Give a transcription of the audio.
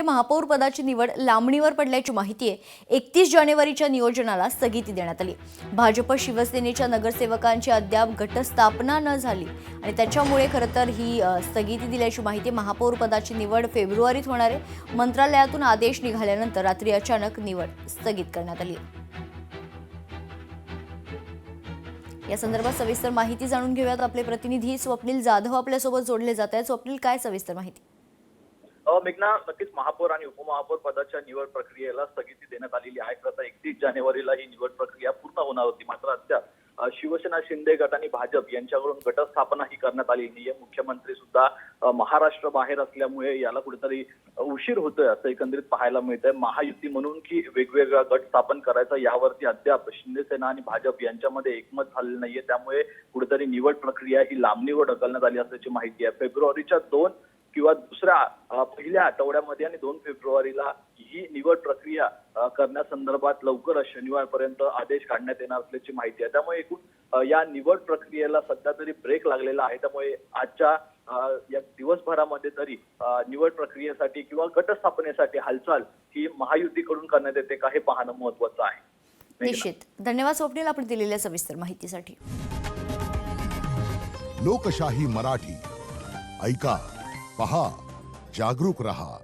महापौर पदाची निवड लांबणीवर पडल्याची माहिती आहे। 31 जानेवारीच्या नियोजनाला स्थगिती देण्यात आली। भाजप शिवसेनेच्या नगरसेवकांची अद्याप गटस्थापना न झाली आणि त्याच्यामुळे खरं तर ही स्थगिती दिल्याची माहिती। महापौर पदाची निवड फेब्रुवारीत होणार आहे। मंत्रालयातून आदेश निघाल्यानंतर रात्री अचानक निवड स्थगित करण्यात आली। या संदर्भात सविस्तर माहिती जाणून घेऊयात। आपले प्रतिनिधी स्वप्नील जाधव आपल्यासोबत जोडले जात आहेत। स्वप्नील, काय सविस्तर माहिती? मेघना, नक्कीच महापौर आणि उपमहापौर पदाच्या निवड प्रक्रियेला स्थगिती देण्यात आलेली आहे। खरं तर 31 जानेवारीला ही निवड प्रक्रिया पूर्ण होणार होती, मात्र अद्याप शिवसेना शिंदे गट आणि भाजप यांच्याकडून गटस्थापना ही करण्यात आली नाहीये। मुख्यमंत्री सुद्धा महाराष्ट्र बाहेर असल्यामुळे याला कुठेतरी उशीर होतोय असं एकंदरीत पाहायला मिळतंय। महायुती म्हणून की वेगवेगळा गट स्थापन करायचा यावरती अद्याप शिंदेसेना आणि भाजप यांच्यामध्ये एकमत झालेलं नाहीये, त्यामुळे कुठेतरी निवड प्रक्रिया ही लांबणीवर ढकलण्यात आली असल्याची माहिती आहे। फेब्रुवारीच्या 2 किंवा पहिल्या आठवड्यामध्ये आणि 2 फेब्रुवारीला ही निवड प्रक्रिया करण्यासंदर्भात लवकरच शनिवारपर्यंत आदेश काढण्यात येणार असल्याची माहिती आहे। त्यामुळे एकूण या निवड प्रक्रियेला सध्या तरी ब्रेक लागलेला आहे। त्यामुळे आजच्या या दिवसभरामध्ये तरी निवड प्रक्रियेसाठी किंवा गटस्थापनेसाठी हालचाल ही महायुतीकडून करण्यात येते का हे पाहणं महत्त्वाचं आहे। निश्चित। धन्यवाद स्वप्नील, आपण दिलेल्या सविस्तर माहितीसाठी। लोकशाही मराठी ऐका, पहा, जागरूक रहा।